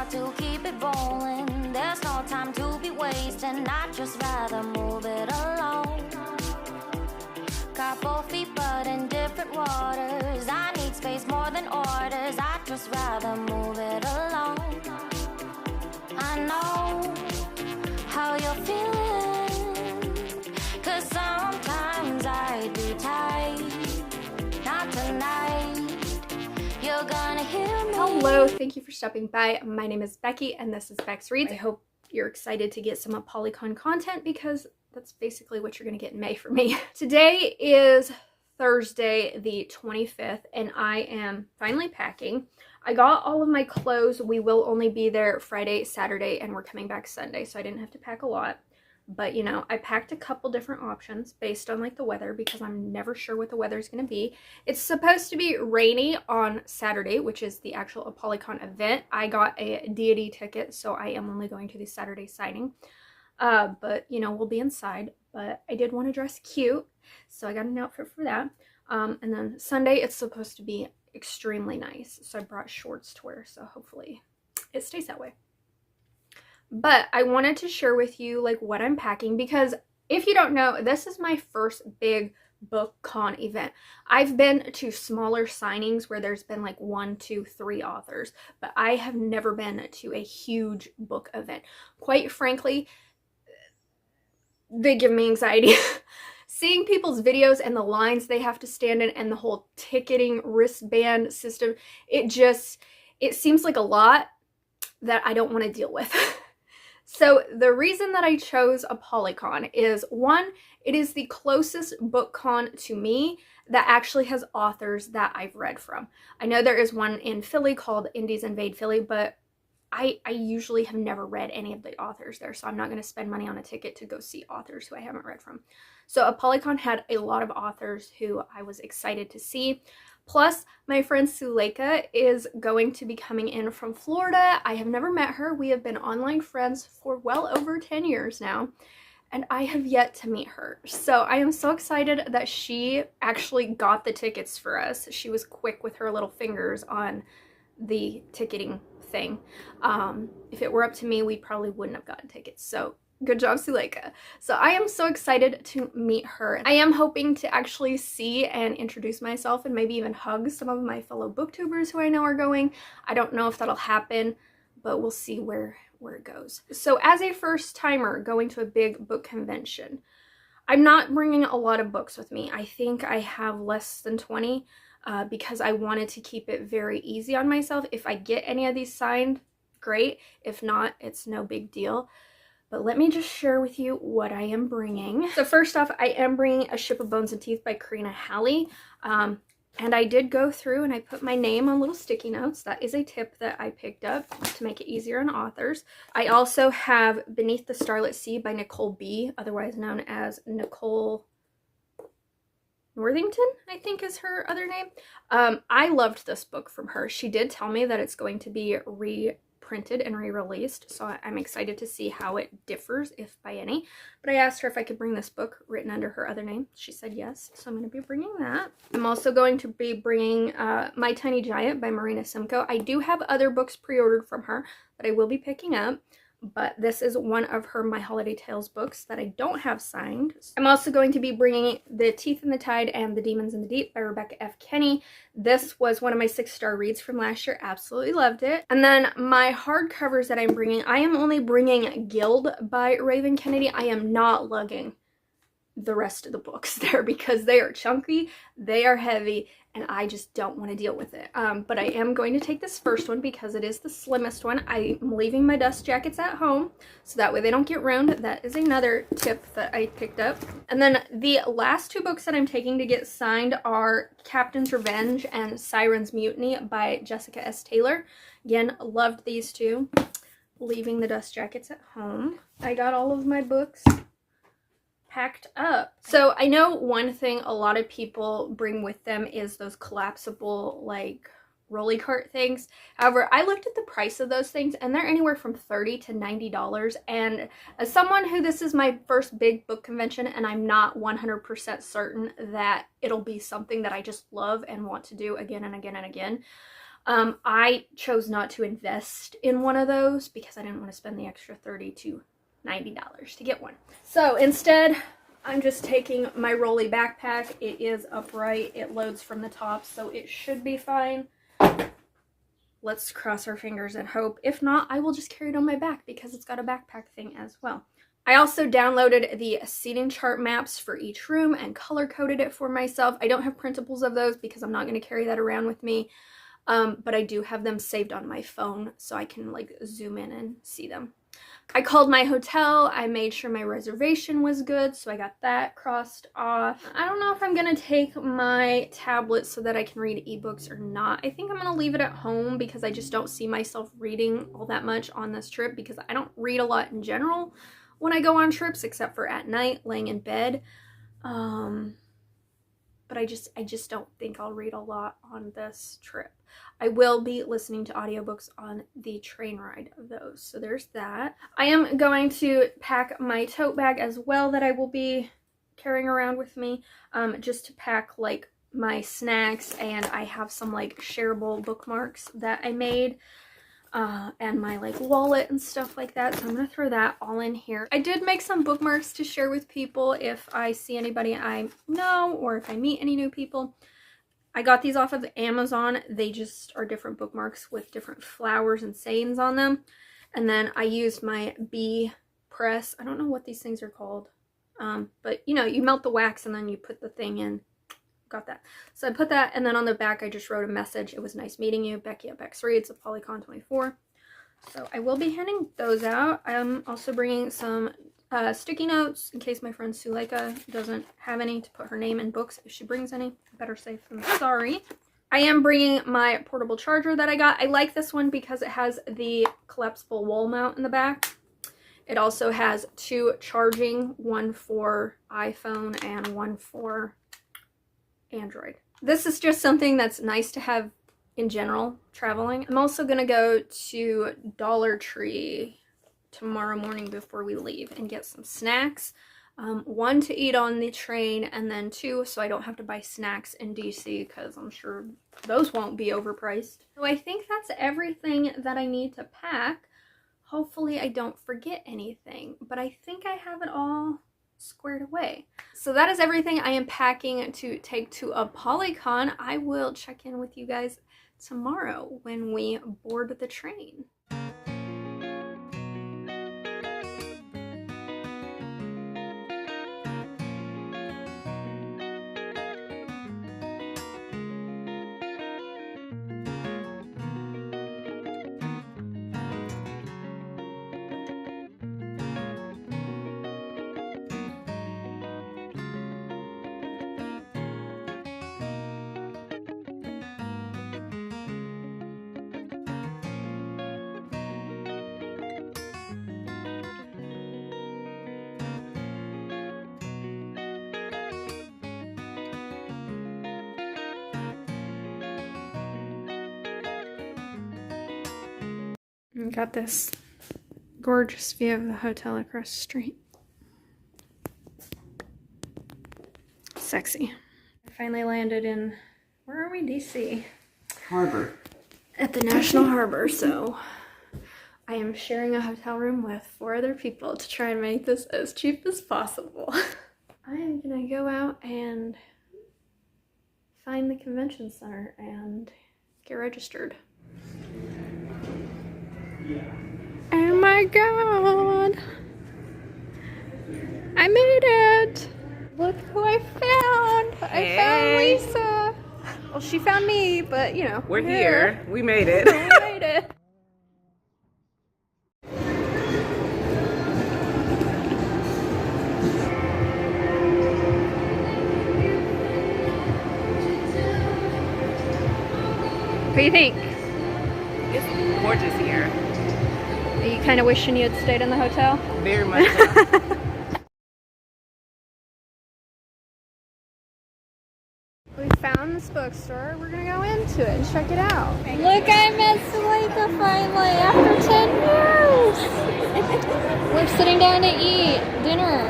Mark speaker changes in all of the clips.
Speaker 1: got to keep it rolling. There's no time to be wasting. I'd just rather move it along. Got both feet but in different waters. I need space more than orders. I'd just rather move it along. I know how you're feeling, 'cause sometimes I do tight. Not tonight, you're gonna hear me.
Speaker 2: Hello, thank you for stopping by. My name is Becky and this is BecxReadz. I hope you're excited to get some ApollyCon content because that's basically what you're gonna get in May for me. Today is Thursday the 25th and I am finally packing. I got all of my clothes. We will only be there Friday, Saturday, and we're coming back Sunday, so I didn't have to pack a lot. But, you know, I packed a couple different options based on, like, the weather because I'm never sure what the weather is going to be. It's supposed to be rainy on Saturday, which is the actual ApollyCon event. I got a deity ticket, so I am only going to the Saturday signing. But, you know, we'll be inside. But I did want to dress cute, so I got an outfit for that. And then Sunday, it's supposed to be extremely nice, so I brought shorts to wear, so hopefully it stays that way. But I wanted to share with you like what I'm packing because if you don't know, this is my first big BookCon event. I've been to smaller signings where there's been like 1, 2, 3 authors, but I have never been to a huge book event. Quite frankly, they give me anxiety. Seeing people's videos and the lines they have to stand in and the whole ticketing wristband system, it seems like a lot that I don't want to deal with. So the reason that I chose ApollyCon is, one, it is the closest BookCon to me that actually has authors that I've read from. I know there is one in Philly called Indies Invade Philly, but I usually have never read any of the authors there, so I'm not going to spend money on a ticket to go see authors who I haven't read from. So ApollyCon had a lot of authors who I was excited to see. Plus, my friend Suleika is going to be coming in from Florida. I have never met her. We have been online friends for well over 10 years now, and I have yet to meet her. So I am so excited that she actually got the tickets for us. She was quick with her little fingers on the ticketing thing. If it were up to me, we probably wouldn't have gotten tickets. So good job, Suleika. So I am so excited to meet her. I am hoping to actually see and introduce myself and maybe even hug some of my fellow booktubers who I know are going. I don't know if that'll happen, but we'll see where it goes. So as a first timer going to a big book convention, I'm not bringing a lot of books with me. I think I have less than 20 because I wanted to keep it very easy on myself. If I get any of these signed, great. If not, it's no big deal. But let me just share with you what I am bringing. So first off, I am bringing A Ship of Bones and Teeth by Karina Halley. And I did go through and I put my name on little sticky notes. That is a tip that I picked up to make it easier on authors. I also have Beneath the Starlit Sea by Nicole B., otherwise known as Nicole Northington, I think is her other name. I loved this book from her. She did tell me that it's going to be reprinted and re-released, so I'm excited to see how it differs, if by any. But I asked her if I could bring this book written under her other name. She said yes, so I'm going to be bringing that. I'm also going to be bringing My Tiny Giant by Marina Simcoe. I do have other books pre-ordered from her that I will be picking up, but this is one of her My Holiday Tales books that I don't have signed. I'm also going to be bringing The Teeth in the Tide and The Demons in the Deep by Rebecca F. Kenny. This was one of my 6-star reads from last year. Absolutely loved it. And then my hardcovers that I'm bringing, I am only bringing Guild by Raven Kennedy. I am not lugging the rest of the books there because they are chunky, they are heavy, and I just don't want to deal with it. But I am going to take this first one because it is the slimmest one. I'm leaving my dust jackets at home so that way they don't get ruined. That is another tip that I picked up. And then the last 2 books that I'm taking to get signed are Captain's Revenge and Siren's Mutiny by Jessica S. Taylor. Again, loved these 2. Leaving the dust jackets at home. I got all of my books packed up. So I know one thing a lot of people bring with them is those collapsible like rolly cart things. However, I looked at the price of those things and they're anywhere from $30 to $90. And as someone who this is my first big book convention and I'm not 100% certain that it'll be something that I just love and want to do again and again and again, I chose not to invest in one of those because I didn't want to spend the extra $30 to $90 to get one. So instead, I'm just taking my rolly backpack. It is upright. It loads from the top, so it should be fine. Let's cross our fingers and hope. If not, I will just carry it on my back because it's got a backpack thing as well. I also downloaded the seating chart maps for each room and color-coded it for myself. I don't have printables of those because I'm not going to carry that around with me. But I do have them saved on my phone so I can like zoom in and see them. I called my hotel. I made sure my reservation was good, so I got that crossed off. I don't know if I'm going to take my tablet so that I can read ebooks or not. I think I'm going to leave it at home because I just don't see myself reading all that much on this trip because I don't read a lot in general when I go on trips except for at night laying in bed. But I just don't think I'll read a lot on this trip. I will be listening to audiobooks on the train ride of those. So there's that. I am going to pack my tote bag as well that I will be carrying around with me, just to pack like my snacks, and I have some like shareable bookmarks that I made, and my like wallet and stuff like that. So I'm gonna throw that all in here. I did make some bookmarks to share with people if I see anybody I know or if I meet any new people. I got these off of Amazon. They just are different bookmarks with different flowers and sayings on them. And then I used my bee press. I don't know what these things are called. But you know, you melt the wax and then you put the thing in. Got that. So I put that, and then on the back I just wrote a message. It was nice meeting you, Becky at BecxReadz, ApollyCon 24. So I will be handing those out. I'm also bringing some sticky notes in case my friend Suleika doesn't have any to put her name in books. If she brings any, better safe than sorry. I am bringing my portable charger that I got. I like this one because it has the collapsible wall mount in the back. It also has two charging, one for iPhone and one for Android. This is just something that's nice to have in general traveling. I'm also gonna go to Dollar Tree tomorrow morning before we leave and get some snacks. One to eat on the train, and then two so I don't have to buy snacks in DC because I'm sure those won't be overpriced. So I think that's everything that I need to pack. Hopefully I don't forget anything, but I think I have it all squared away. So that is everything I am packing to take to ApollyCon. I will check in with you guys tomorrow when we board the train. Got this gorgeous view of the hotel across the street. Sexy. I finally landed in, where are we, DC?
Speaker 3: Harbor.
Speaker 2: At the National Harbor, so I am sharing a hotel room with 4 other people to try and make this as cheap as possible. I am gonna go out and find the convention center and get registered. Oh my god! I made it! Look who I found!
Speaker 4: Hey.
Speaker 2: I found Lisa! Well, she found me, but you know.
Speaker 4: We're here. We made it.
Speaker 2: We made it. What do you think?
Speaker 4: It's gorgeous here.
Speaker 2: Are you kind of wishing you had stayed in the hotel?
Speaker 4: Very much so.
Speaker 2: We found this bookstore. We're gonna go into it and check it out. Look, I met Suleika finally after 10 years. We're sitting down to eat dinner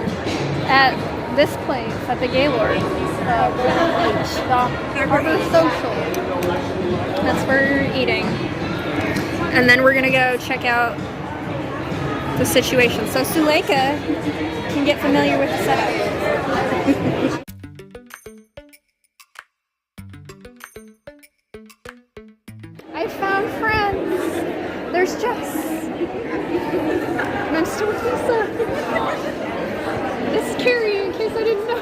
Speaker 2: at this place at the Gaylord, the Harbor Social. That's where we're eating. And then we're gonna go check out the situation. So Suleika can get familiar with the setup. I found friends. There's Jess. And I'm still with Lisa. This is Kerry, in case I didn't know.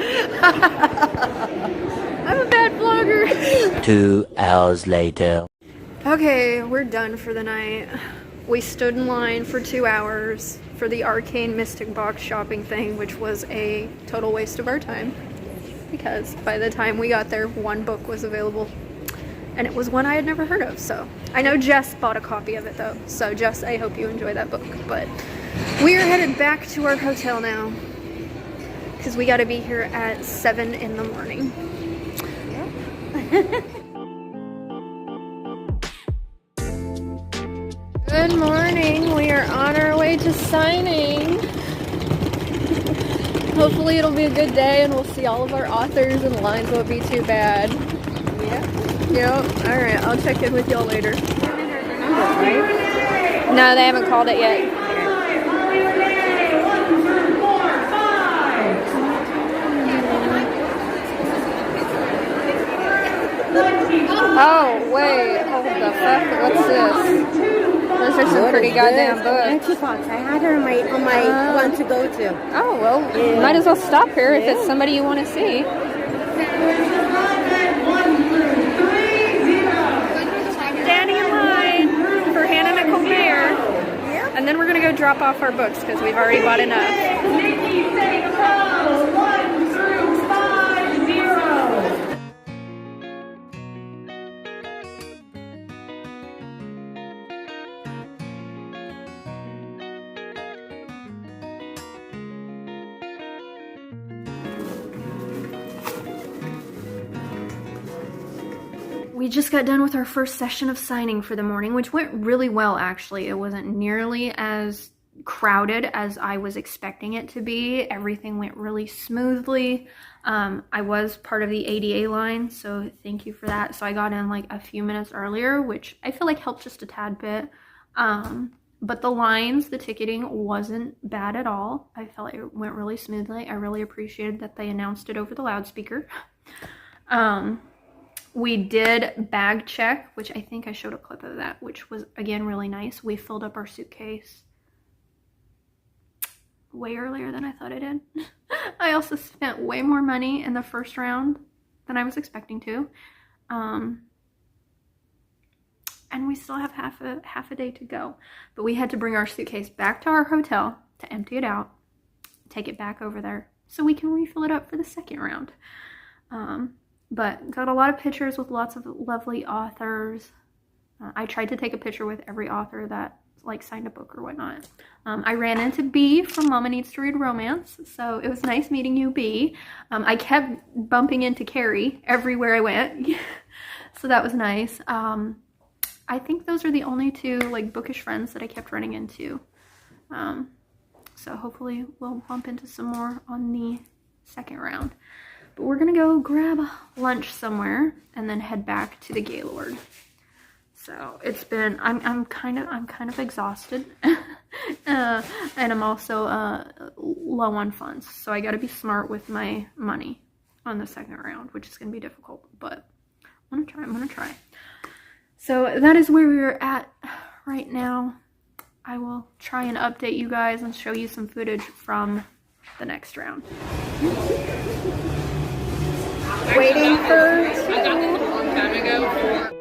Speaker 2: I'm a bad vlogger.
Speaker 3: 2 hours later.
Speaker 2: Okay, we're done for the night. We stood in line for 2 hours for the Arcane Mystic Box shopping thing, which was a total waste of our time. Because by the time we got there, one book was available. And it was one I had never heard of, so. I know Jess bought a copy of it though. So Jess, I hope you enjoy that book. But we are headed back to our hotel now. Because we gotta be here at 7 in the morning. Good morning. We are on our way to signing. Hopefully it'll be a good day and we'll see all of our authors and the lines won't be too bad. Yep. Alright, I'll check in with y'all later. No, they haven't called it yet. Oh, wait. Hold the fuck. What's this? Those are some pretty goddamn books.
Speaker 5: Xbox. I had her on my one to go to.
Speaker 2: Oh, well, might as well stop here if it's somebody you want to see. Standing in line for Hannah Nicole Mayer. And then we're going to go drop off our books because we've already bought enough.
Speaker 6: Nikki, say pros 1 through 50.
Speaker 2: We just got done with our first session of signing for the morning, which went really well, actually. It wasn't nearly as crowded as I was expecting it to be. Everything went really smoothly. I was part of the ADA line, so thank you for that. So I got in like a few minutes earlier, which I feel like helped just a tad bit. But the lines, the ticketing wasn't bad at all. I felt like it went really smoothly. I really appreciated that they announced it over the loudspeaker. We did bag check, which I think I showed a clip of that, which was, again, really nice. We filled up our suitcase way earlier than I thought I did. I also spent way more money in the first round than I was expecting to. And we still have half a day to go. But we had to bring our suitcase back to our hotel to empty it out, take it back over there, so we can refill it up for the second round. But got a lot of pictures with lots of lovely authors. I tried to take a picture with every author that like signed a book or whatnot. I ran into B from Mama Needs to Read Romance, so it was nice meeting you, B. I kept bumping into Kerry everywhere I went, so that was nice. I think those are the only two like bookish friends that I kept running into. So hopefully we'll bump into some more on the second round. But we're gonna go grab lunch somewhere and then head back to the Gaylord. So it's been, I'm kind of exhausted, and I'm also low on funds. So I got to be smart with my money on the second round, which is gonna be difficult. But I'm gonna try. So that is where we're at right now. I will try and update you guys and show you some footage from the next round. Waiting for
Speaker 4: I got this a long time ago.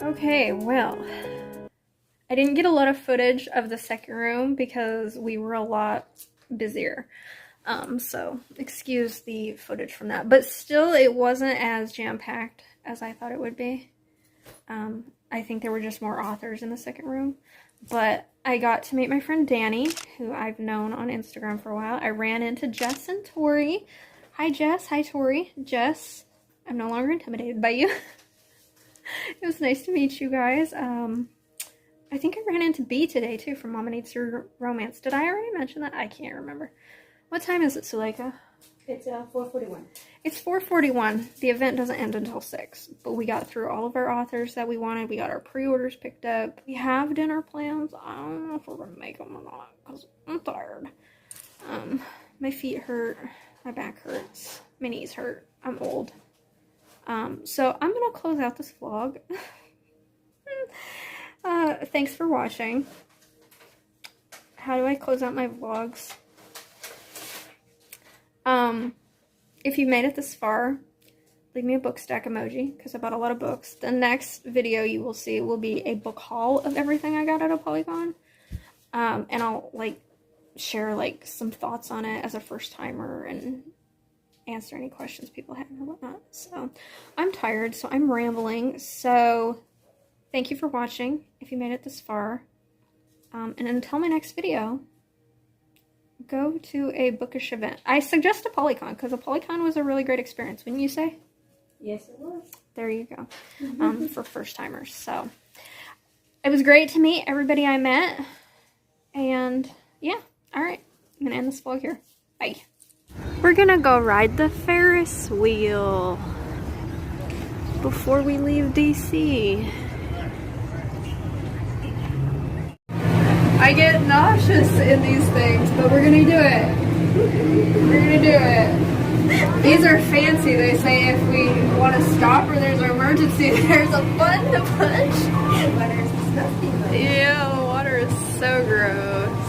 Speaker 2: Okay, well, I didn't get a lot of footage of the second room because we were a lot busier. So excuse the footage from that, but still it wasn't as jam-packed as I thought it would be. I think there were just more authors in the second room, but I got to meet my friend Danny, who I've known on Instagram for a while. I ran into Jess and Tori. Hi Jess, hi Tori. Jess, I'm no longer intimidated by you. It was nice to meet you guys. I think I ran into B today too from Mama Needs Her Romance. Did I already mention that? I can't remember. What time is it, Suleika?
Speaker 5: It's 4:41.
Speaker 2: It's 4:41. The event doesn't end until 6, but we got through all of our authors that we wanted. We got our pre-orders picked up. We have dinner plans. I don't know if we're gonna make them or not because I'm tired. My feet hurt. My back hurts. My knees hurt. I'm old. So I'm gonna close out this vlog. Thanks for watching. How do I close out my vlogs? If you made it this far, leave me a book stack emoji because I bought a lot of books. The next video you will see will be a book haul of everything I got at ApollyCon. And I'll like share like some thoughts on it as a first timer and answer any questions people have or whatnot. So I'm tired, so I'm rambling. So thank you for watching if you made it this far. And until my next video, go to a bookish event. I suggest ApollyCon because ApollyCon was a really great experience, wouldn't you say?
Speaker 5: Yes, it was.
Speaker 2: There you go. For first timers. So it was great to meet everybody I met. And yeah, all right. I'm going to end this vlog here. Bye. We're going to go ride the Ferris wheel before we leave DC. I get nauseous in these things, but we're gonna do it. We're gonna do it. These are fancy. They say if we want to stop or there's an emergency, there's a button to push.
Speaker 5: Water is disgusting.
Speaker 2: Ew, water is so gross.